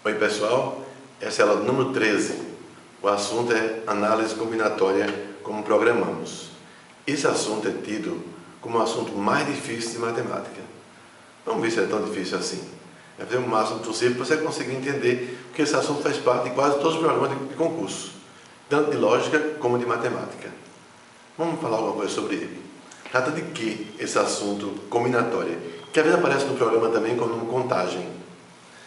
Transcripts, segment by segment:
Oi pessoal, essa é a aula número 13. O assunto é análise combinatória como programamos. Esse assunto é tido como o assunto mais difícil de matemática. Vamos ver se é tão difícil assim. É fazer o máximo possível para você conseguir entender que esse assunto faz parte de quase todos os programas de concurso, tanto de lógica como de matemática. Vamos falar alguma coisa sobre ele. Trata de que esse assunto combinatória, que às vezes aparece no programa também como contagem.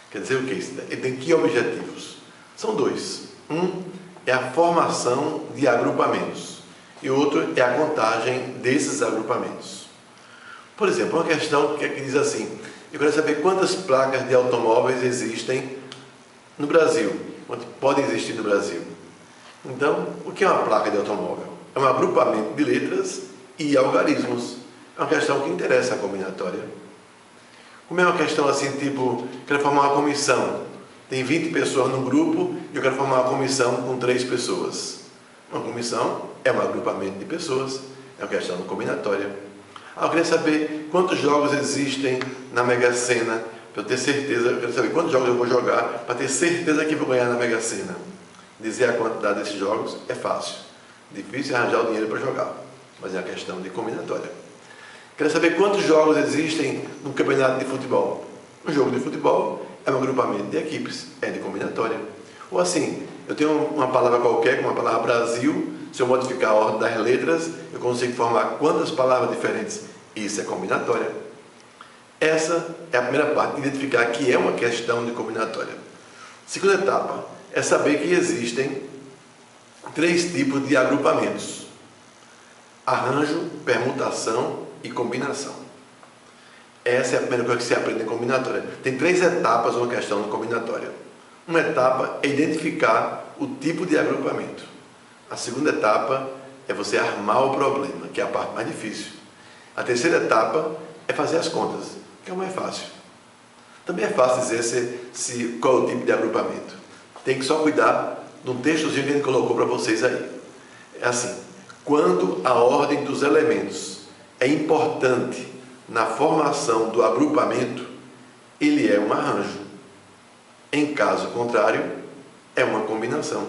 Quer dizer o que? Ele tem que objetivos? São dois. Um é a formação de agrupamentos e outro é a contagem desses agrupamentos. Por exemplo, uma questão que diz assim: eu quero saber quantas placas de automóveis existem no Brasil, quantas podem existir no Brasil. Então, o que é uma placa de automóvel? É um agrupamento de letras e algarismos. É uma questão que interessa a combinatória. Como é uma questão assim, tipo, quero formar uma comissão, tem 20 pessoas no grupo e eu quero formar uma comissão com 3 pessoas. Uma comissão é um agrupamento de pessoas, é uma questão combinatória. Eu queria saber quantos jogos existem na Mega Sena, para eu ter certeza, eu quero saber quantos jogos eu vou jogar, para ter certeza que vou ganhar na Mega Sena. Dizer a quantidade desses jogos é fácil, difícil é arranjar o dinheiro para jogar, mas é uma questão de combinatória. Quero saber quantos jogos existem no campeonato de futebol. Um jogo de futebol é um agrupamento de equipes, é de combinatória. Ou assim, eu tenho uma palavra qualquer, como a palavra Brasil, se eu modificar a ordem das letras, eu consigo formar quantas palavras diferentes? Isso é combinatória. Essa é a primeira parte, identificar que é uma questão de combinatória. Segunda etapa é saber que existem 3 tipos de agrupamentos: arranjo, permutação e combinação. Essa é a primeira coisa que se aprende em combinatória. Tem 3 etapas uma questão de combinatória. Uma etapa é identificar o tipo de agrupamento. A segunda etapa é você armar o problema, que é a parte mais difícil. A terceira etapa é fazer as contas, que é o mais fácil. Também é fácil dizer qual é o tipo de agrupamento. Tem que só cuidar de um textozinho que a gente colocou para vocês aí. É assim: quando a ordem dos elementos é importante na formação do agrupamento, ele é um arranjo. Em caso contrário, é uma combinação.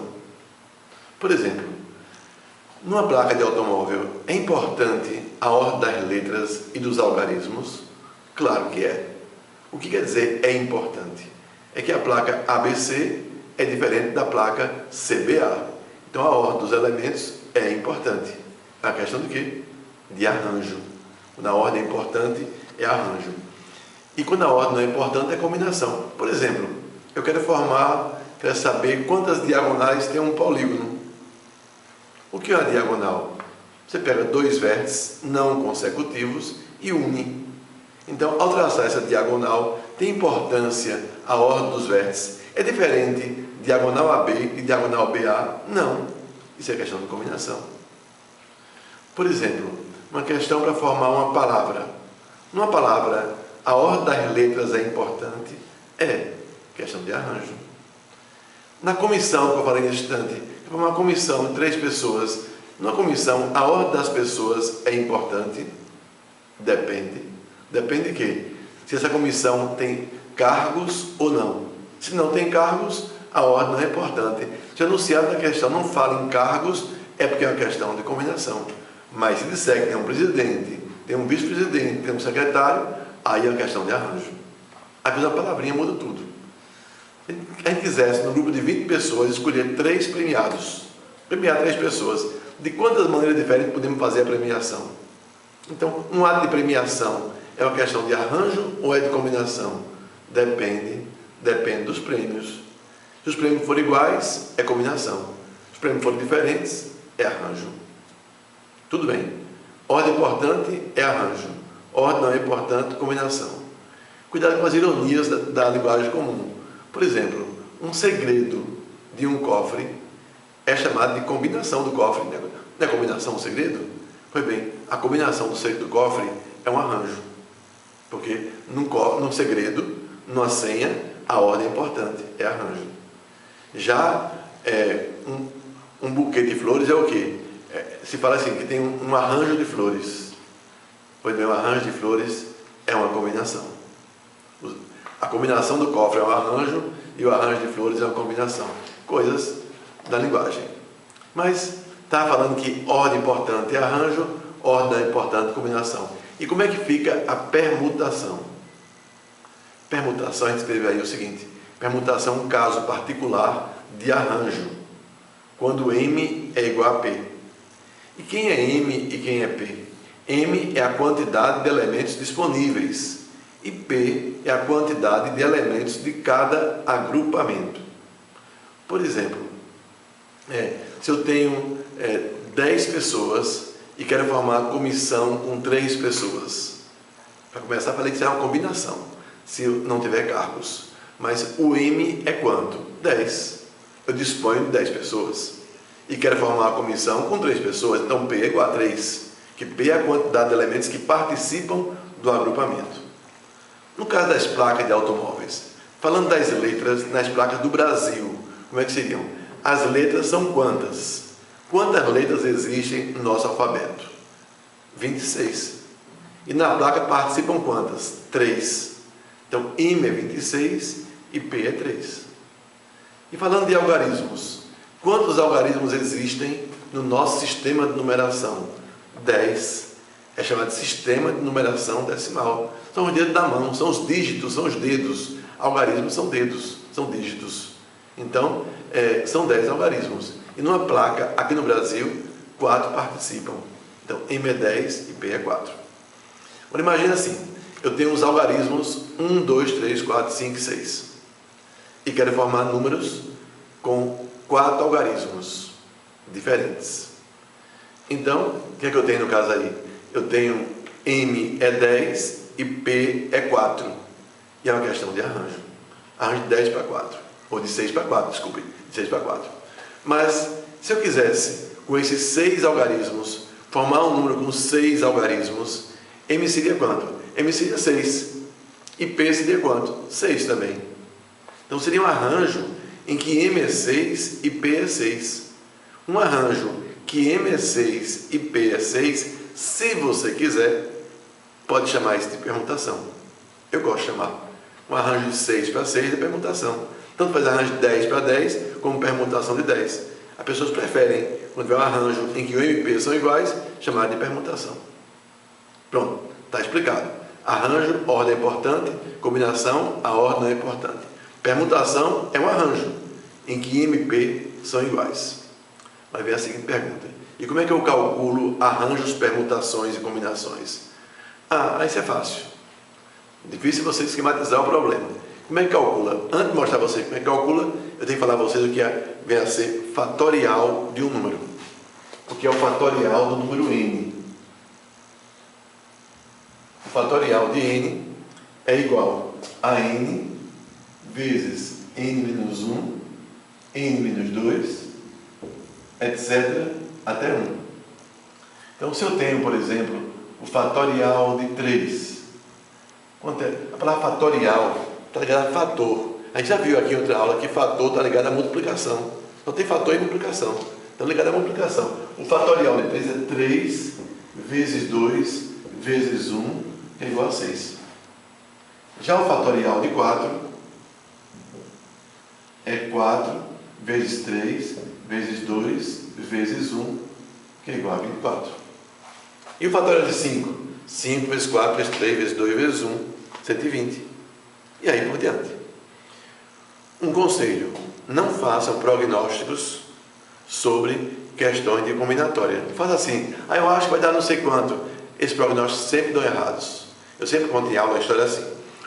Por exemplo, numa placa de automóvel, é importante a ordem das letras e dos algarismos? Claro que é. O que quer dizer é importante? É que a placa ABC é diferente da placa CBA. Então a ordem dos elementos é importante. É uma questão de quê? De arranjo. Quando a ordem é importante, é arranjo. E quando a ordem não é importante, é combinação. Por exemplo, eu quero saber quantas diagonais tem um polígono. O que é uma diagonal? Você pega 2 vértices não consecutivos e une. Então, ao traçar essa diagonal, tem importância a ordem dos vértices. É diferente diagonal AB e diagonal BA? Não. Isso é questão de combinação. Por exemplo, uma questão para formar uma palavra. Numa palavra, a ordem das letras é importante? É questão de arranjo. Na comissão, que eu falei nesse instante, uma comissão de 3 pessoas. Numa comissão, a ordem das pessoas é importante? Depende. Depende de quê? Se essa comissão tem cargos ou não. Se não tem cargos, a ordem não é importante. Se o enunciado da questão não fala em cargos, é porque é uma questão de combinação. Mas se disser que tem um presidente, tem um vice-presidente, tem um secretário, aí é uma questão de arranjo. Às vezes a palavrinha muda tudo. Se a gente quisesse, no grupo de 20 pessoas, escolher 3 premiados, premiar 3 pessoas, de quantas maneiras diferentes podemos fazer a premiação? Então, um ato de premiação é uma questão de arranjo ou é de combinação? Depende dos prêmios. Se os prêmios forem iguais, é combinação. Se os prêmios forem diferentes, é arranjo. Tudo bem. Ordem importante é arranjo. Ordem não é importante, combinação. Cuidado com as ironias da linguagem comum. Por exemplo, um segredo de um cofre é chamado de combinação do cofre. Não é combinação do segredo? Pois bem, a combinação do segredo do cofre é um arranjo. Porque num segredo, numa senha, a ordem é importante, é arranjo. Já um buquê de flores é o quê? Se fala assim, que tem um arranjo de flores. Pois bem, um arranjo de flores é uma combinação. A combinação do cofre é um arranjo e o arranjo de flores é uma combinação. Coisas da linguagem. Mas está falando que ordem importante é arranjo, ordem é importante combinação. E como é que fica a permutação? Permutação, a gente escreve aí o seguinte: permutação é um caso particular de arranjo, quando M é igual a P. E quem é M e quem é P? M é a quantidade de elementos disponíveis e P é a quantidade de elementos de cada agrupamento. Por exemplo, se eu tenho 10 pessoas e quero formar comissão com 3 pessoas, para começar, falei que isso é uma combinação, se eu não tiver cargos. Mas o M é quanto? 10. Eu disponho de 10 pessoas e quero formar uma comissão com 3 pessoas, então P é igual a 3, que P é a quantidade de elementos que participam do agrupamento. No caso das placas de automóveis, falando das letras nas placas do Brasil, como é que seriam? As letras são quantas? Quantas letras existem no nosso alfabeto? 26. E na placa participam quantas? 3. Então, M é 26 e P é 3. E falando de algarismos, quantos algarismos existem no nosso sistema de numeração? 10. É chamado de sistema de numeração decimal. São os dedos da mão, são os dígitos, são os dedos. Algarismos são dedos, são dígitos. Então, são 10 algarismos. E numa placa, aqui no Brasil, 4 participam. Então, M é 10 e P é 4. Agora, imagina assim, eu tenho os algarismos 1, 2, 3, 4, 5, 6. E quero formar números com 4 algarismos diferentes. Então, o que é que eu tenho no caso aí? Eu tenho M é 10 e P é 4. E é uma questão de arranjo. Arranjo de 10 para 4. Ou de 6 para 4, desculpe. De 6 para 4. Mas, se eu quisesse, com esses 6 algarismos, formar um número com 6 algarismos, M seria quanto? M seria 6. E P seria quanto? 6 também. Então, seria um arranjo em que M é 6 e P é 6. Um arranjo que M é 6 e P é 6, se você quiser, pode chamar isso de permutação. Eu gosto de chamar. Um arranjo de 6 para 6 é permutação. Tanto faz arranjo de 10 para 10, como permutação de 10. As pessoas preferem, quando tiver um arranjo em que o M e P são iguais, chamar de permutação. Pronto, está explicado. Arranjo, ordem é importante. Combinação, a ordem não é importante. Permutação é um arranjo em que M e P são iguais. Vai ver a seguinte pergunta: e como é que eu calculo arranjos, permutações e combinações? Isso é fácil. Difícil você esquematizar o problema. Como é que calcula? Antes de mostrar a vocês como é que calcula, eu tenho que falar a vocês o que vem a ser fatorial de um número. O que é o fatorial do número n? O fatorial de n é igual a n vezes n menos 1, n menos 2, etc. até 1. Então, se eu tenho, por exemplo, o fatorial de 3, a palavra fatorial está ligada a fator. A gente já viu aqui em outra aula que fator está ligado à multiplicação. Então, tem fator e multiplicação. Então, ligado à multiplicação. O fatorial de 3 é 3 vezes 2 vezes 1 é igual a 6. Já o fatorial de 4 é 4 vezes 3 vezes 2 vezes 1, que é igual a 24. E o fatorial de 5? 5 vezes 4 vezes 3 vezes 2 vezes 1, 120. E aí por diante. Um conselho: não façam prognósticos sobre questões de combinatória. Não faça assim: eu acho que vai dar não sei quanto. Esses prognósticos sempre dão errados. Eu sempre conto em aula a história assim.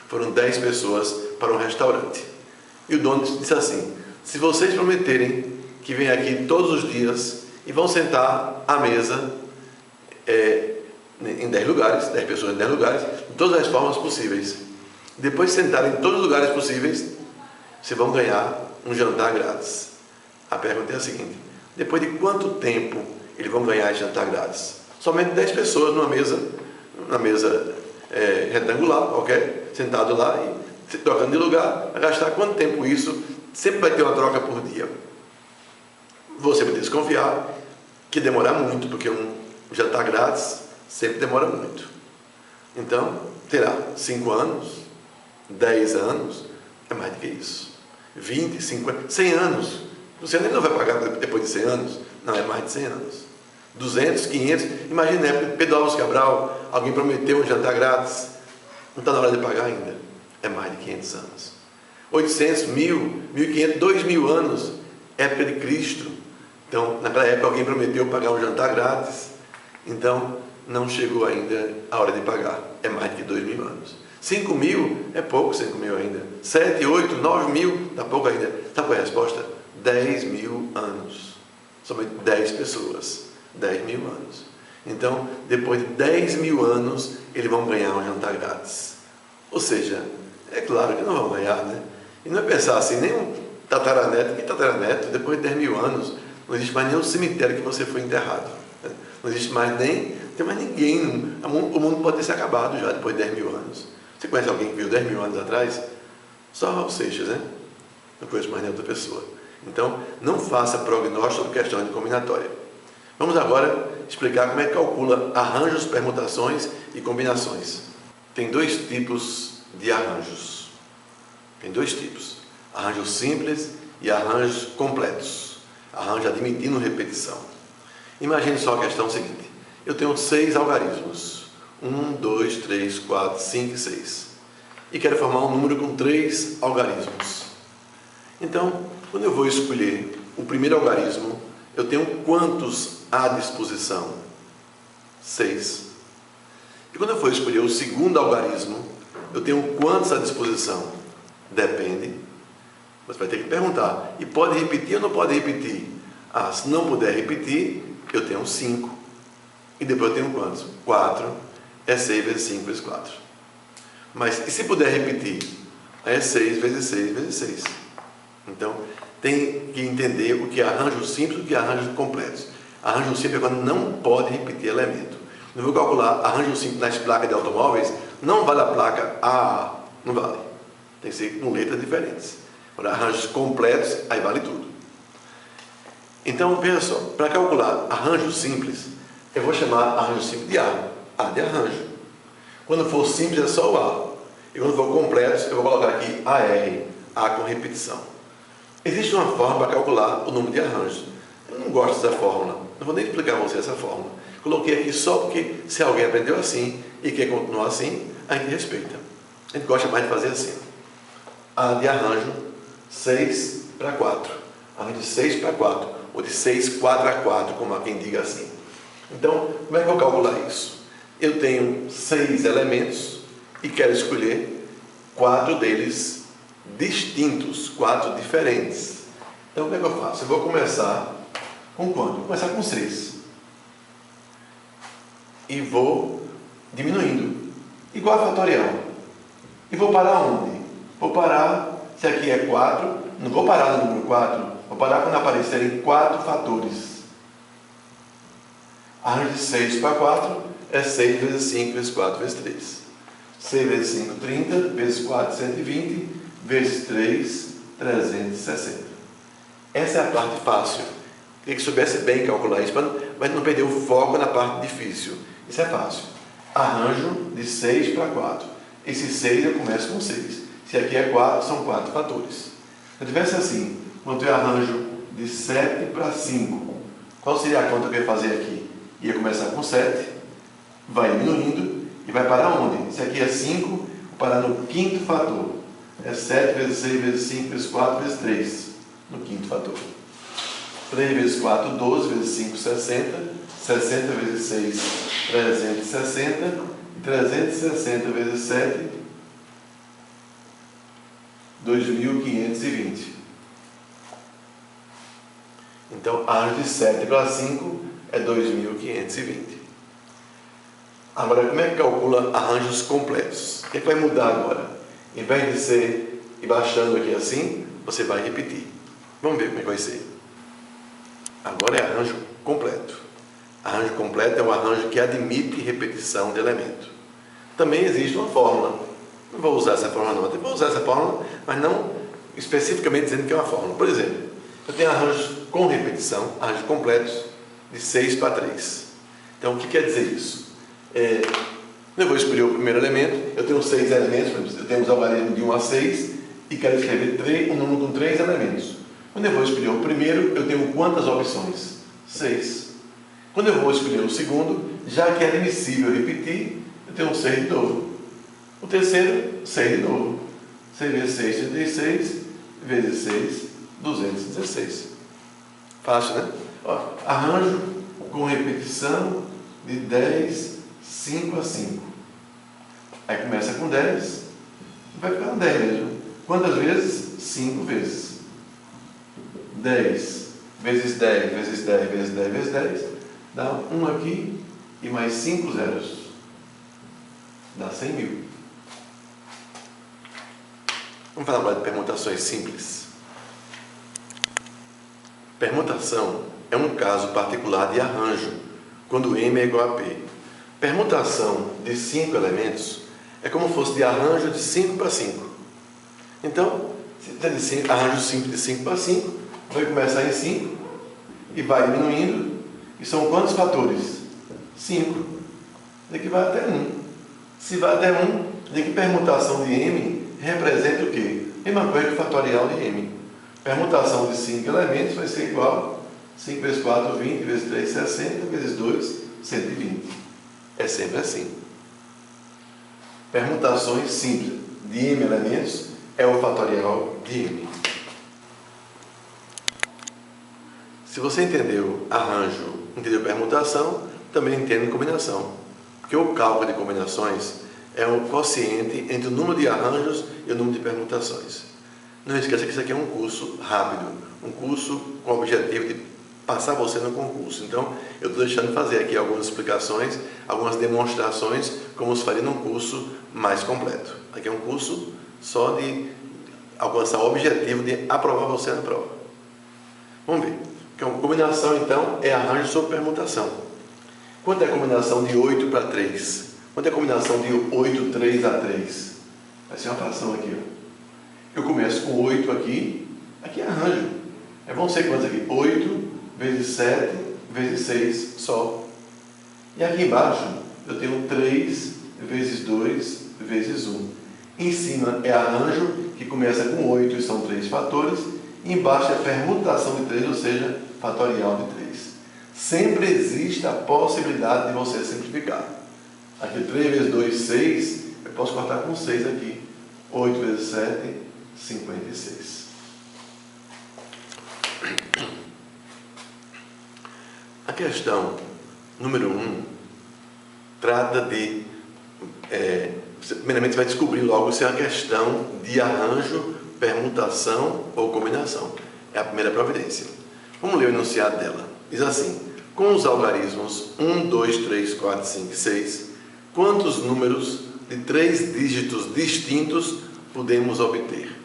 Foram 10 pessoas para um restaurante. E o dono disse assim: se vocês prometerem que vêm aqui todos os dias e vão sentar à mesa em 10 lugares, 10 pessoas em 10 lugares, de todas as formas possíveis. Depois de sentarem em todos os lugares possíveis, vocês vão ganhar um jantar grátis. A pergunta é a seguinte: depois de quanto tempo eles vão ganhar esse jantar grátis? Somente 10 pessoas numa mesa retangular, qualquer, sentado lá e se trocando de lugar, vai gastar quanto tempo isso? Sempre vai ter uma troca por dia. Você vai desconfiar que demora muito, porque um jantar grátis sempre demora muito. Então, terá 5 anos, 10 anos, é mais do que isso. 20, 50, 100 anos. Você nem não vai pagar depois de 100 anos? Não, é mais de 100 anos. 200, 500, imagina na época de Pedro Álvares Cabral, alguém prometeu um jantar grátis, não está na hora de pagar ainda. É mais de 500 anos. 800, 1000, 1500, 2000 anos, época de Cristo. Então, naquela época alguém prometeu pagar um jantar grátis, então não chegou ainda a hora de pagar. É mais de 2000 anos. 5.000 é pouco, 5.000 ainda. 7, 8, 9.000, está pouco ainda. Sabe qual é a resposta? 10.000 anos. Somente 10 pessoas. 10.000 anos. Então, depois de 10.000 anos, eles vão ganhar um jantar grátis. Ou seja, é claro que não vão ganhar, né? E não é pensar assim, nem um tataraneto, que tataraneto, depois de 10.000 anos, não existe mais nenhum cemitério que você foi enterrado. Né? Não existe mais nem, não tem mais ninguém. O mundo pode ter se acabado já depois de 10.000 anos. Você conhece alguém que veio 10.000 anos atrás? Só Raul Seixas, né? Não conheço mais nenhuma outra pessoa. Então, não faça prognóstico sobre questão de combinatória. Vamos agora explicar como é que calcula arranjos, permutações e combinações. Tem dois tipos de arranjos. Tem dois tipos. Arranjos simples e arranjos completos. Arranjo admitindo repetição. Imagine só a questão seguinte. Eu tenho 6 algarismos. 1, 2, 3, 4, 5 e 6. E quero formar um número com 3 algarismos. Então, quando eu vou escolher o primeiro algarismo, eu tenho quantos à disposição? 6. E quando eu for escolher o segundo algarismo, eu tenho quantos à disposição? Depende. Você vai ter que perguntar. E pode repetir ou não pode repetir? Ah, se não puder repetir, eu tenho 5. E depois eu tenho quantos? 4. É 6 vezes 5 vezes 4. Mas, e se puder repetir? É 6 vezes 6 vezes 6. Então, tem que entender o que é arranjo simples e o que é arranjo completo. Arranjo simples é quando não pode repetir elemento. Eu vou calcular arranjo simples nas placas de automóveis, não vale a placa A, não vale. Tem que ser com letras diferentes. Para arranjos completos, aí vale tudo. Então, veja só, para calcular arranjo simples, eu vou chamar arranjo simples de A de arranjo. Quando for simples é só o A. E quando for completo, eu vou colocar aqui AR, A com repetição. Existe uma forma para calcular o número de arranjos. Eu não gosto dessa fórmula. Não vou nem explicar a você essa fórmula. Coloquei aqui só porque se alguém aprendeu assim e quer continuar assim, a gente respeita. A gente gosta mais de fazer assim. A de arranjo 6 para 4. Arranjo de 6 para 4. Ou de 6, 4 a 4, como há quem diga assim. Então, como é que eu vou calcular isso? Eu tenho 6 elementos e quero escolher 4 deles distintos, 4 diferentes. Então, como é que eu faço? Eu vou começar com quanto? Vou começar com 6. E vou diminuindo. Igual a fatorial. E vou parar onde? Vou parar, se aqui é 4, não vou parar no número 4, vou parar quando aparecerem 4 fatores. Arranjo de 6 para 4 é 6 vezes 5 vezes 4 vezes 3. 6 vezes 5, 30, vezes 4, 120, vezes 3, 360. Essa é a parte fácil. Queria que soubesse bem calcular isso, para não perder o foco na parte difícil. Isso é fácil. Arranjo de 6 para 4. Esse 6 eu começo com 6. Se aqui é 4, são 4 fatores. Se eu tivesse assim, quando eu arranjo de 7 para 5, qual seria a conta que eu ia fazer aqui? Ia começar com 7, vai diminuindo e vai parar onde? Se aqui é 5, vou parar no quinto fator. É 7 vezes 6 vezes 5 vezes 4 vezes 3, no quinto fator. 3 vezes 4, 12 vezes 5, 60. 60 vezes 6, 360. E 360 vezes 7, 2.520. Então, arranjo de 7 para 5 é 2.520. Agora, como é que calcula arranjos completos? O que é que vai mudar agora? Em vez de ser e baixando aqui assim, você vai repetir. Vamos ver como é que vai ser. Agora é arranjo completo. Arranjo completo é um arranjo que admite repetição de elemento. Também existe uma fórmula. Não vou usar essa fórmula não. Eu vou usar essa fórmula, mas não especificamente dizendo que é uma fórmula. Por exemplo, eu tenho arranjos com repetição, arranjos completos, de 6 para 3. Então, o que quer dizer isso? Quando eu vou escolher o primeiro elemento, eu tenho 6 elementos, eu tenho os algarismos de 1 a 6 e quero escrever um número com 3 elementos. Quando eu vou escolher o primeiro, eu tenho quantas opções? 6. Quando eu vou escolher o segundo, já que é admissível repetir, eu tenho 6 de novo. O terceiro, 6 de novo. 6 vezes 6, 36, vezes 6, 216. Fácil, né? Ó, arranjo com repetição de 10, 5 a 5. Aí começa com 10, vai ficar com 10 mesmo. Quantas vezes? 5 vezes. 10 vezes 10, vezes 10, vezes 10, vezes 10, dá 1 aqui e mais 5 zeros. Dá 100 mil. Vamos falar agora de permutações simples. Permutação é um caso particular de arranjo, quando M é igual a P. Permutação de 5 elementos é como se fosse de arranjo de 5 para 5. Então, se tem arranjo simples de 5 para 5, vai começar em 5 e vai diminuindo. E são quantos fatores? 5. Daqui vai até 1. Se vai até 1, daqui permutação de M representa o quê? Mesma coisa que o fatorial de M. Permutação de 5 elementos vai ser igual a 5 vezes 4, 20, vezes 3, 60, vezes 2, 120. É sempre assim. Permutações simples de M elementos é o fatorial de M. Se você entendeu arranjo, entendeu permutação, também entende combinação. Porque o cálculo de combinações é o quociente entre o número de arranjos e o número de permutações. Não esqueça que isso aqui é um curso rápido, um curso com o objetivo de passar você no concurso. Então, eu estou deixando fazer aqui algumas explicações, algumas demonstrações, como se faria num curso mais completo. Aqui é um curso só de alcançar o objetivo de aprovar você na prova. Vamos ver. Então, combinação, então, é arranjo sobre permutação. Quanto é a combinação de 8 para 3? Quanto é a combinação de 8, 3 a 3? Vai ser uma fração aqui, ó. Eu começo com 8 aqui, aqui é arranjo. Vão ser quantos aqui? 8 vezes 7 vezes 6 só. E aqui embaixo eu tenho 3 vezes 2 vezes 1. Em cima é arranjo, que começa com 8 e são 3 fatores. E embaixo é permutação de 3, ou seja, fatorial de 3. Sempre existe a possibilidade de você simplificar. Aqui 3 vezes 2, 6. Eu posso cortar com 6 aqui. 8 vezes 7, 56. A questão número 1 trata de... primeiramente, você vai descobrir logo se é uma questão de arranjo, permutação ou combinação. É a primeira providência. Vamos ler o enunciado dela. Diz assim: com os algarismos 1, 2, 3, 4, 5 e 6, quantos números de 3 dígitos distintos podemos obter?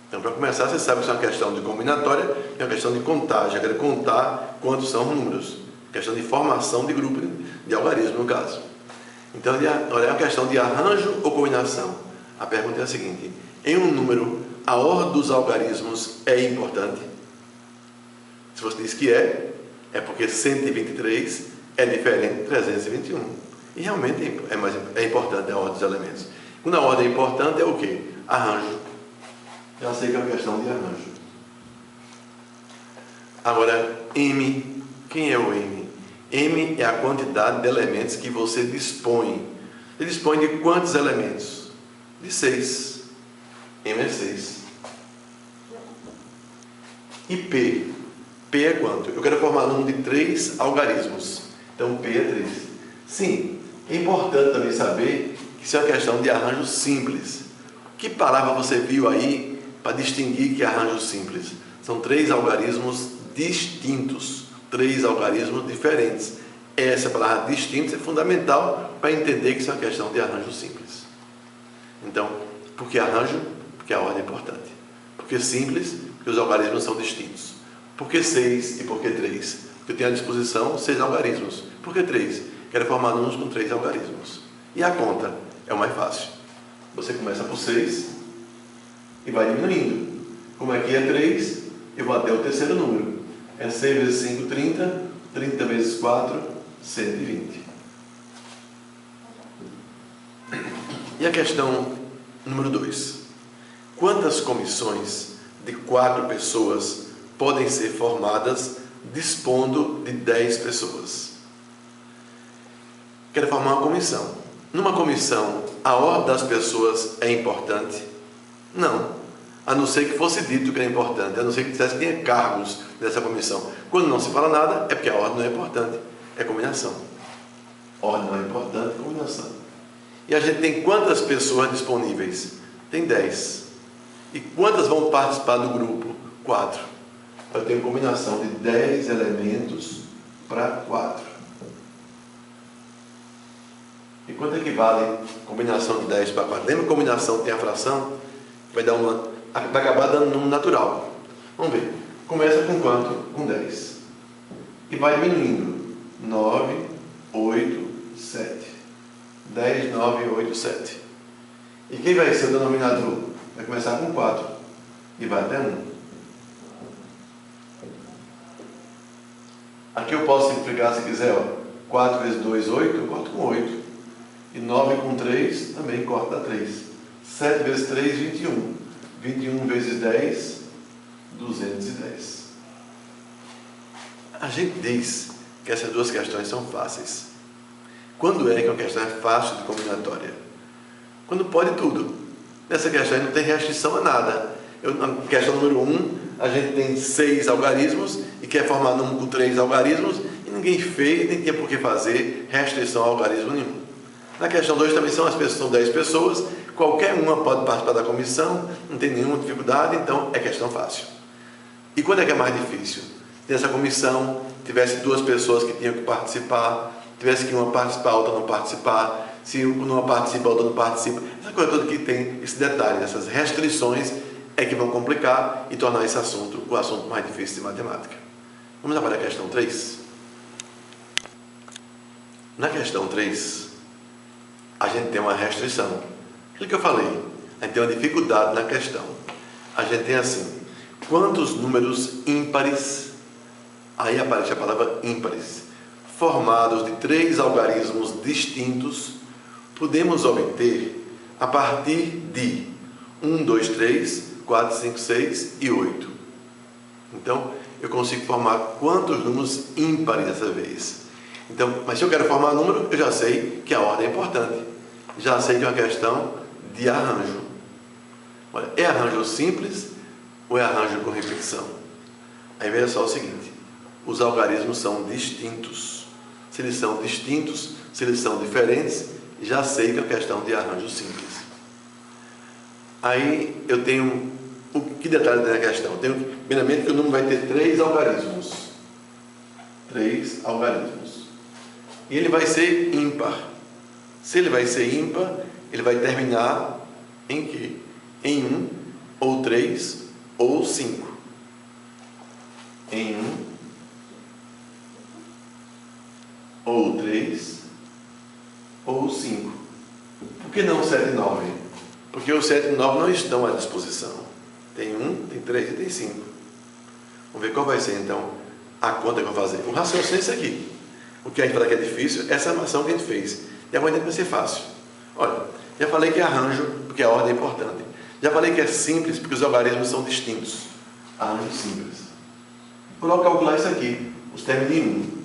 Então, para começar, você sabe que isso é uma questão de combinatória, é uma questão de contagem. Eu quero contar quantos são os números. Questão de formação de grupo de algarismo, no caso. Então, olha, é uma questão de arranjo ou combinação. A pergunta é a seguinte: em um número, a ordem dos algarismos é importante? Se você diz que é porque 123 é diferente de 321. E realmente é importante a ordem dos elementos. Quando a ordem é importante, é o quê? Arranjo. Já sei que é uma questão de arranjo. Agora, M. Quem é o M? M é a quantidade de elementos que você dispõe. Você dispõe de quantos elementos? De 6. M é 6. E P? P é quanto? Eu quero formar um de 3 algarismos. Então, P é 3. Sim, é importante também saber que isso é uma questão de arranjo simples. Que palavra você viu aí para distinguir que é arranjo simples? São 3 algarismos distintos. 3 algarismos diferentes. Essa palavra distintos é fundamental para entender que isso é uma questão de arranjo simples. Então, por que arranjo? Porque a ordem é importante. Por que simples? Porque os algarismos são distintos. Por que 6 e por que 3? Porque eu tenho à disposição 6 algarismos. Por que 3? Quero formar números com 3 algarismos. E a conta é o mais fácil. Você começa por 6 e vai diminuindo. Como aqui é 3, eu vou até o terceiro número. É 6 vezes 5, 30. 30 vezes 4, 120. E a questão número 2. Quantas comissões de 4 pessoas podem ser formadas dispondo de 10 pessoas? Quero formar uma comissão. Numa comissão, a ordem das pessoas é importante? Não. A não ser que fosse dito que é importante, a não ser que dissesse que tinha cargos nessa comissão. Quando não se fala nada, é porque a ordem não é importante. É combinação. Ordem não é importante, combinação. E a gente tem quantas pessoas disponíveis? Tem 10. E quantas vão participar do grupo? 4. Eu tenho combinação de 10 elementos para 4. E quanto equivale combinação de 10 para 4? Lembra que combinação tem a fração? Vai acabar dando um número natural. Vamos ver. Começa com quanto? Com 10. E vai diminuindo. 9, 8, 7. 10, 9, 8, 7. E quem vai ser o denominador? Vai começar com 4. E vai até 1. Aqui eu posso simplificar se quiser. 4 vezes 2, 8. Eu corto com 8. E 9 com 3, também corta 3. 7 vezes 3, 21. 21 vezes 10, 210. A gente diz que essas duas questões são fáceis. Quando é que uma questão é fácil de combinatória? Quando pode tudo. Nessa questão não tem restrição a nada. Na questão número 1, a gente tem 6 algarismos e quer formar número com 3 algarismos e ninguém fez, nem tinha por que fazer restrição a algarismo nenhum. Na questão 2 também são 10 pessoas, qualquer uma pode participar da comissão, não tem nenhuma dificuldade, então é questão fácil. E quando é que é mais difícil? Se essa comissão tivesse 2 pessoas que tinham que participar, tivesse que uma participar, a outra não participar, se uma participa, a outra não participa, essa coisa toda que tem esse detalhe, essas restrições é que vão complicar e tornar esse assunto o assunto mais difícil de matemática. Vamos agora à questão 3. Na questão 3, a gente tem uma restrição. Aquilo que eu falei, a gente tem uma dificuldade na questão. A gente tem assim, quantos números ímpares, aí aparece a palavra ímpares, formados de 3 algarismos distintos, podemos obter a partir de 1, 2, 3, 4, 5, 6 e 8. Então, eu consigo formar quantos números ímpares dessa vez? Então, mas se eu quero formar número, eu já sei que a ordem é importante. Já sei que é uma questão de arranjo. Olha, é arranjo simples ou é arranjo com repetição? Aí veja só o seguinte, os algarismos são distintos. Se eles são distintos, se eles são diferentes, já sei que é uma questão de arranjo simples. Aí eu tenho, que detalhe tem na questão? Eu tenho, primeiramente, que o número vai ter 3 algarismos. 3 algarismos. E ele vai ser ímpar. Se ele vai ser ímpar, ele vai terminar em quê? Em 1, ou 3, ou 5. Em 1, ou 3, ou 5. Por que não 7 e 9? Porque os 7 e 9 não estão à disposição. Tem 1, tem 3 e tem 5. Vamos ver qual vai ser então a conta que eu vou fazer. O raciocínio é esse aqui. O que a gente fala que é difícil, essa é a armação que a gente fez. E agora vai ser fácil. Olha, já falei que é arranjo, porque a ordem é importante. Já falei que é simples, porque os algarismos são distintos. Arranjo simples. Vou calcular isso aqui, os términos de 1.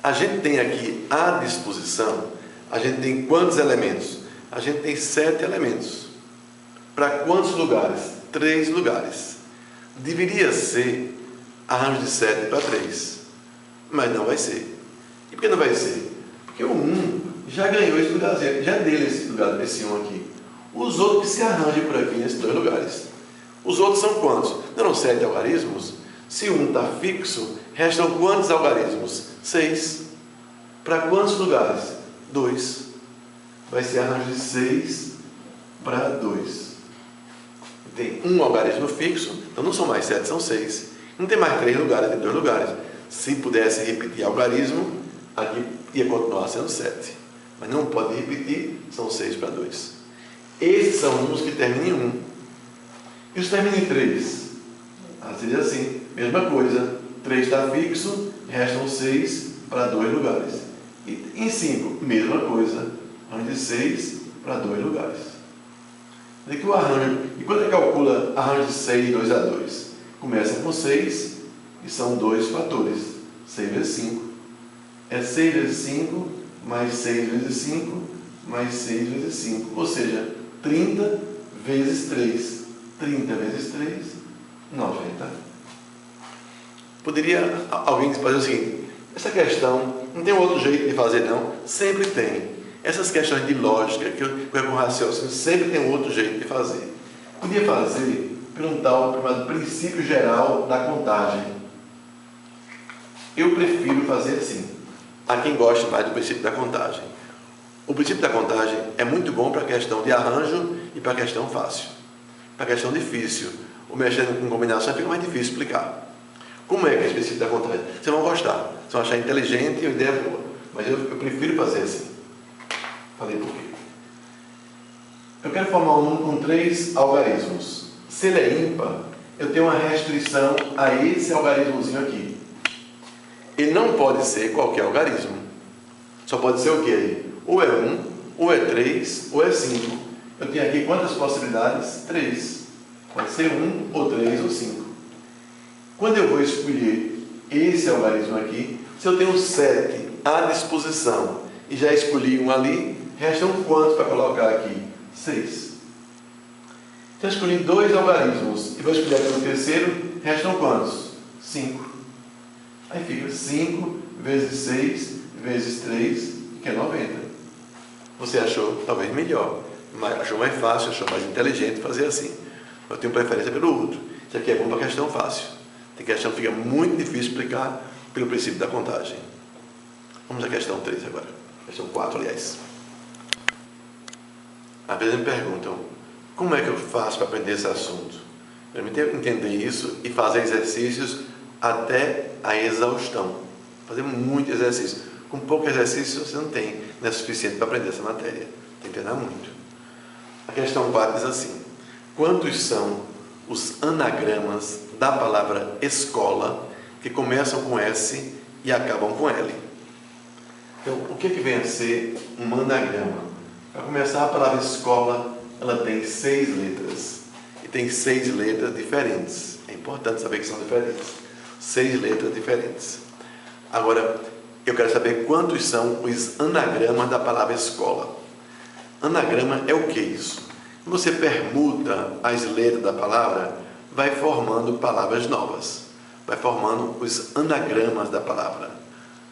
A gente tem aqui à disposição, a gente tem quantos elementos? A gente tem 7 elementos. Para quantos lugares? 3 lugares. Deveria ser arranjo de 7 para 3. Mas não vai ser. E por que não vai ser? Porque o 1 já ganhou esse lugarzinho, já deu esse lugar, esse 1 aqui. Os outros que se arranjem por aqui nesses 2 lugares. Os outros são quantos? Não eram 7 algarismos? Se 1 está fixo, restam quantos algarismos? 6. Para quantos lugares? 2. Vai ser arranjo de 6 para 2. Tem um algarismo fixo, então não são mais 7, são 6. Não tem mais 3 lugares, tem 2 lugares. Se pudesse repetir algarismo, aqui ia continuar sendo 7. Mas não pode repetir, são 6 para 2. Esses são números que terminam em 1. E os terminam em 3? Seria assim, mesma coisa. 3 está fixo, restam 6 para 2 lugares. E em 5, mesma coisa. Arranjo de 6 para 2 lugares. E quando ele calcula arranjo de 6, 2 a 2, começa com 6 e são 2 fatores. 6 vezes 5 é 6 vezes 5 mais 6 vezes 5 mais 6 vezes 5, ou seja, 30 vezes 3. 30 vezes 3, 90. Poderia alguém fazer o seguinte: essa questão não tem outro jeito de fazer não? Sempre tem. Essas questões de lógica, que é com raciocínio, sempre tem outro jeito de fazer. Podia fazer pelo tal chamado princípio geral da contagem. Eu prefiro fazer assim. Há quem goste mais do princípio da contagem. O princípio da contagem é muito bom para a questão de arranjo e para a questão fácil. Para a questão difícil, ou mexendo com combinação, fica mais difícil explicar. Como é que é esse princípio da contagem? Vocês vão gostar, vocês vão achar inteligente e uma ideia boa. Mas eu prefiro fazer assim. Falei por quê? Eu quero formar um número com 3 algarismos. Se ele é ímpar, eu tenho uma restrição a esse algarismozinho aqui. Ele não pode ser qualquer algarismo. Só pode ser o quê? Ou é 1, ou é 3, ou é 5. Eu tenho aqui quantas possibilidades? 3. Pode ser 1, ou 3, ou 5. Quando eu vou escolher esse algarismo aqui, se eu tenho 7 à disposição e já escolhi um ali, restam quantos para colocar aqui? 6. Se eu escolhi 2 algarismos e vou escolher aqui o terceiro, restam quantos? 5. Aí fica 5 vezes 6 vezes 3, que é 90. Você achou talvez melhor, achou mais fácil, achou mais inteligente fazer assim. Eu tenho preferência pelo outro. Isso aqui é bom para a questão fácil. Tem questão que fica muito difícil explicar pelo princípio da contagem. Vamos à questão 3 agora. Questão 4, aliás. Às vezes me perguntam, como é que eu faço para aprender esse assunto? Eu entender isso e fazer exercícios até a exaustão. Fazer muito exercício. Com pouco exercício você não tem, não é suficiente para aprender essa matéria. Tem que treinar muito. A questão 4 diz assim: quantos são os anagramas da palavra escola que começam com S e acabam com L? Então, o que vem a ser um anagrama? Para começar, a palavra escola, ela tem 6 letras. E tem 6 letras diferentes. É importante saber que são diferentes. 6 letras diferentes. Agora, eu quero saber quantos são os anagramas da palavra escola. Anagrama é o que isso? Quando você permuta as letras da palavra, vai formando palavras novas. Vai formando os anagramas da palavra.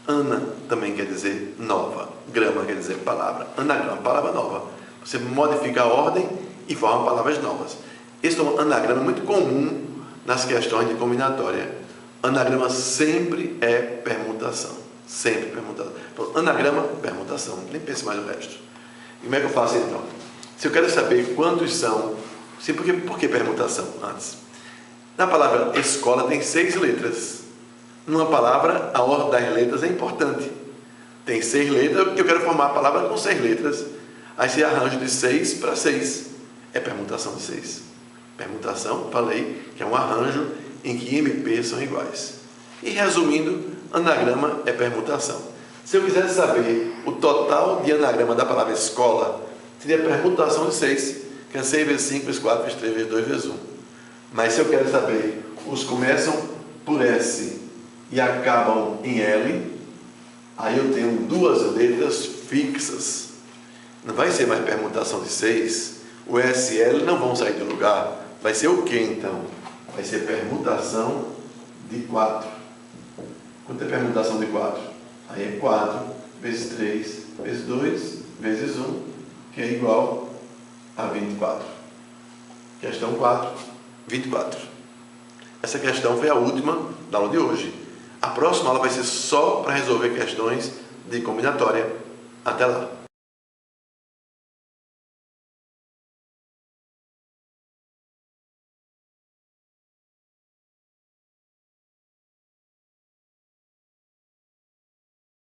Ana também quer dizer nova. Grama quer dizer palavra. Anagrama, palavra nova. Você modifica a ordem e forma palavras novas. Esse é um anagrama muito comum nas questões de combinatória. Anagrama sempre é permutação. Sempre permutação. Anagrama, permutação. Nem pense mais no resto. E como é que eu faço então? Se eu quero saber quantos são... Por que permutação antes? Na palavra escola tem 6 letras. Numa palavra, a ordem das letras é importante. Tem 6 letras, eu quero formar a palavra com 6 letras. Aí você arranja de 6 para 6. É permutação de 6. Permutação, falei, que é um arranjo em que MP são iguais. E resumindo, anagrama é permutação. Se eu quisesse saber o total de anagrama da palavra escola, seria permutação de 6, que é 6 vezes 5 vezes 4 vezes 3 vezes 2 vezes 1. Mas se eu quero saber os que começam por S e acabam em L, aí eu tenho 2 letras fixas. Não vai ser mais permutação de 6. O S e L não vão sair do lugar. Vai ser o que então? Vai ser permutação de 4. Quanto é permutação de 4? Aí é 4 vezes 3 vezes 2 vezes 1, que é igual a 24. Questão 4, 24. Essa questão foi a última da aula de hoje. A próxima aula vai ser só para resolver questões de combinatória. Até lá!